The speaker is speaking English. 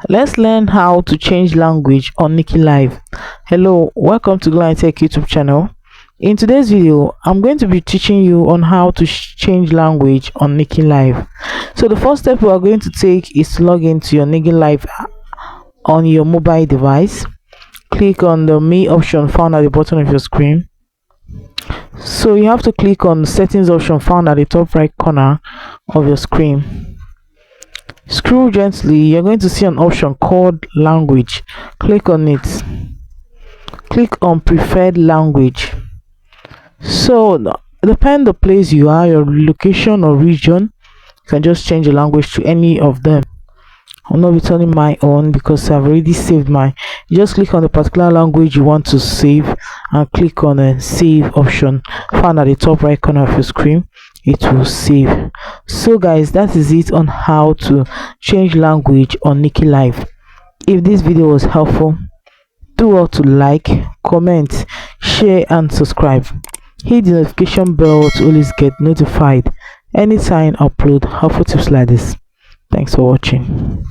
Let's learn how to change language on Nikki Live. Hello, welcome to Global Tech YouTube channel. In today's video, I'm going to be teaching you on how to change language on Nikki Live. So the first step we are going to take is to log into your Nikki Live on your mobile device. Click on the Me option found at the bottom of your screen. So you have to click on the settings option found at the top right corner of your screen. Scroll gently, you're going to see an option called language. Click on it. Click on preferred language. So depend the place you are, your location or region, you can just change the language to any of them. I'm not returning my own because I've already saved mine. You just click on the particular language you want to save and click on the save option found at the top right corner of your screen. It will save. So guys, that is it on how to change language on Nikki Live. If this video was helpful, do well to like, comment, share and subscribe. Hit the notification bell to always get notified anytime I upload helpful tips like this. Thanks for watching.